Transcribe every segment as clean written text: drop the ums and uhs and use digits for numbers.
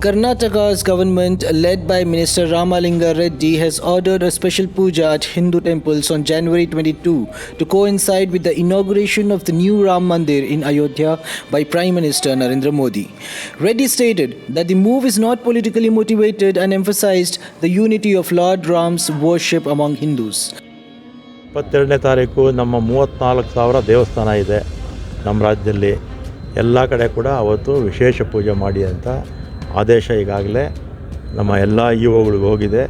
Karnataka's government, led by Minister Ramalinga Reddy, has ordered a special puja at Hindu temples on January 22 to coincide with the inauguration of the new Ram Mandir in Ayodhya by Prime Minister Narendra Modi. Reddy stated that the move is not politically motivated and emphasized the unity of Lord Ram's worship among Hindus. 22ನೇ ತಾರೀಕು ನಮ್ಮ 34,000 ದೇವಸ್ಥಾನ ಇದೆ ನಮ್ಮ ರಾಜ್ಯದಲ್ಲಿ. ಎಲ್ಲ ಕಡೆ ಕೂಡ ಅವತ್ತು ವಿಶೇಷ ಪೂಜೆ ಮಾಡಿ ಅಂತ ಆದೇಶ ಈಗಾಗಲೇ ನಮ್ಮ ಎಲ್ಲ ಇಒಗಳಿಗೆ ಹೋಗಿದೆ.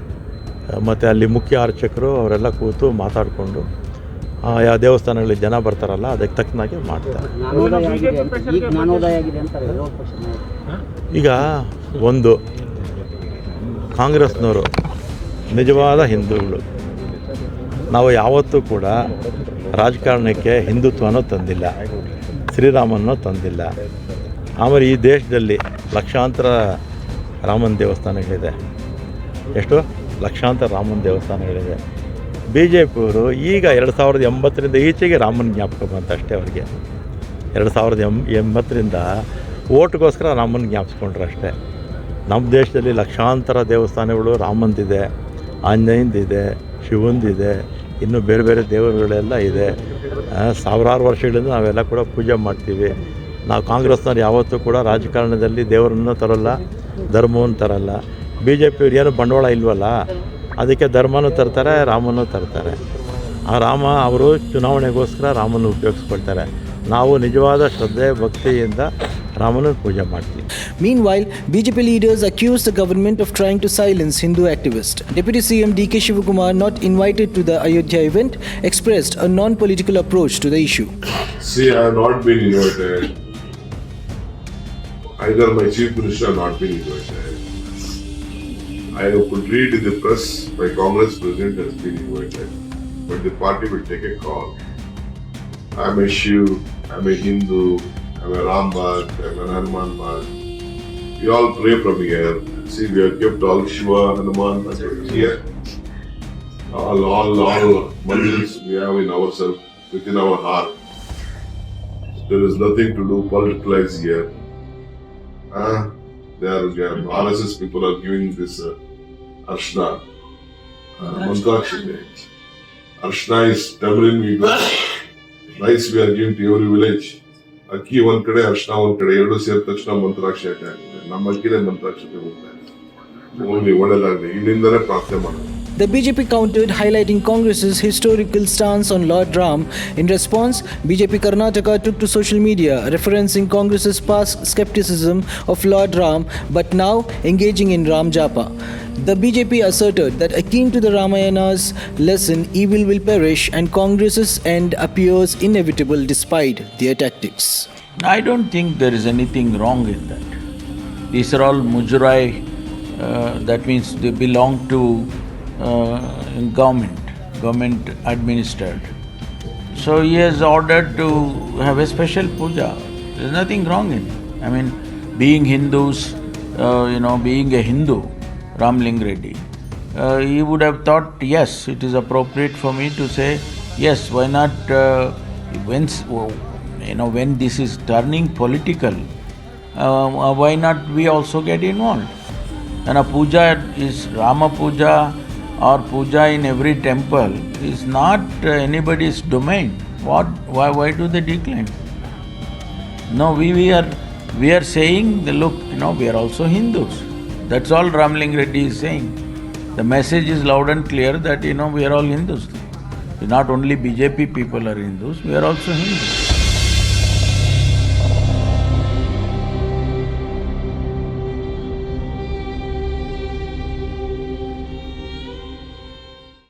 ಮತ್ತು ಅಲ್ಲಿ ಮುಖ್ಯ ಅರ್ಚಕರು ಅವರೆಲ್ಲ ಕೂತು ಮಾತಾಡಿಕೊಂಡು ಯಾವ ದೇವಸ್ಥಾನಗಳಿಗೆ ಜನ ಬರ್ತಾರಲ್ಲ ಅದಕ್ಕೆ ತಕ್ಕನಾಗಿ ಮಾಡ್ತಾರೆ. ಈಗ ಒಂದು ಕಾಂಗ್ರೆಸ್ನವರು ನಿಜವಾದ ಹಿಂದೂಗಳು. ನಾವು ಯಾವತ್ತೂ ಕೂಡ ರಾಜಕಾರಣಕ್ಕೆ ಹಿಂದುತ್ವನೂ ತಂದಿಲ್ಲ, ಶ್ರೀರಾಮನೂ ತಂದಿಲ್ಲ. ಆಮೇಲೆ ಈ ದೇಶದಲ್ಲಿ ಲಕ್ಷಾಂತರ ರಾಮನ ದೇವಸ್ಥಾನಗಳಿದೆ. ಎಷ್ಟು ಲಕ್ಷಾಂತರ ರಾಮನ ದೇವಸ್ಥಾನಗಳಿದೆ. ಬಿ ಜೆ ಪಿಯವರು ಈಗ 2080ರಿಂದ ಈಚೆಗೆ ರಾಮನ ಜ್ಞಾಪಕ ಬಂತಷ್ಟೇ. ಅವರಿಗೆ 2080ರಿಂದ ಓಟ್ಗೋಸ್ಕರ ರಾಮನ ಜ್ಞಾಪಿಸ್ಕೊಂಡ್ರು ಅಷ್ಟೇ. ನಮ್ಮ ದೇಶದಲ್ಲಿ ಲಕ್ಷಾಂತರ ದೇವಸ್ಥಾನಗಳು ರಾಮಂದಿದೆ, ಆಂಜನೇಯಂದಿದೆ, ಶಿವಂದಿದೆ, ಇನ್ನು ಬೇರೆ ಬೇರೆ ದೇವರುಗಳೆಲ್ಲ ಇದೆ. ಸಾವಿರಾರು ವರ್ಷಗಳಿಂದ ನಾವೆಲ್ಲ ಕೂಡ ಪೂಜೆ ಮಾಡ್ತೀವಿ. ನಾವು ಕಾಂಗ್ರೆಸ್ನವ್ರು ಯಾವತ್ತೂ ಕೂಡ ರಾಜಕಾರಣದಲ್ಲಿ ದೇವರನ್ನು ತರಲ್ಲ, ಧರ್ಮವನ್ನು ತರಲ್ಲ. ಬಿ ಜೆ ಪಿಯವ್ರು ಏನು ಬಂಡವಾಳ ಇಲ್ವಲ್ಲ, ಅದಕ್ಕೆ ಧರ್ಮನೂ ತರ್ತಾರೆ, ರಾಮನೂ ತರ್ತಾರೆ. ಆ ರಾಮ ಅವರು ಚುನಾವಣೆಗೋಸ್ಕರ ರಾಮನ ಉಪಯೋಗಿಸ್ಕೊಳ್ತಾರೆ. ನಾವು ನಿಜವಾದ ಶ್ರದ್ಧೆ ಭಕ್ತಿಯಿಂದ ರಾಮನ ಪೂಜೆ ಮಾಡ್ತೀವಿ. Meanwhile, BJP leaders accused the government of trying to silence Hindu activists. Deputy CM D.K. Shivakumar, not invited to the Ayodhya event, expressed a non-political approach to the issue. See, I have not been invited. Either my chief minister has not been invited. I could read in the press my Congress president has been invited, but the party will take a call. I am a Shiv, I am a Hindu, I am a Ram Bhakt, I am a Hanuman Bhakt. We all pray from here. See, we have kept all Shiva, Hanuman here. All mandals we have in ourselves, within our heart. There is nothing to do politicize here. RSS people are giving this Arshna, Mantrakshite. Arshna is tamarind we do. Rice we are giving to every village. ಅಕ್ಕಿ ಒಂದ್ ಕಡೆ, ಅರ್ಶನ ಒಂದ್ ಕಡೆ, ಎರಡು ಸೇರಿದ ತಕ್ಷಣ ಮಂತ್ರಾಕ್ಷತೆ ಆಗ್ತದೆ. ನಮ್ಮ ಅಕ್ಕಿನೇ ಮಂತ್ರಾಕ್ಷತೆ ಹೋಗ್ತಾ ಇದೆ. ಒಳ್ಳೆದಾಗಲಿ, ಇಲ್ಲಿಂದಲೇ ಪ್ರಾರ್ಥನೆ ಮಾಡೋದು. The BJP countered, highlighting Congress's historical stance on Lord Ram. In response, BJP Karnataka took to social media, referencing Congress's past skepticism of Lord Ram, but now engaging in Ram Japa. The BJP asserted that akin to the Ramayana's lesson, evil will perish and Congress's end appears inevitable despite their tactics. I don't think there is anything wrong in that. These are all Mujurai, that means they belong to government administered. So he has ordered to have a special puja. There's nothing wrong in it. I mean, being Hindus, being a Hindu, Ramalinga Reddy, he would have thought, yes, it is appropriate for me to say, yes, why not, when this is turning political, why not we also get involved? And a puja is Rama puja or puja in every temple is not anybody's domain. Why do they decline? No, we are saying, look, we are also Hindus. That's all Ramalinga Reddy is saying. The message is loud and clear that, we are all Hindus. Not only BJP people are Hindus, we are also Hindus.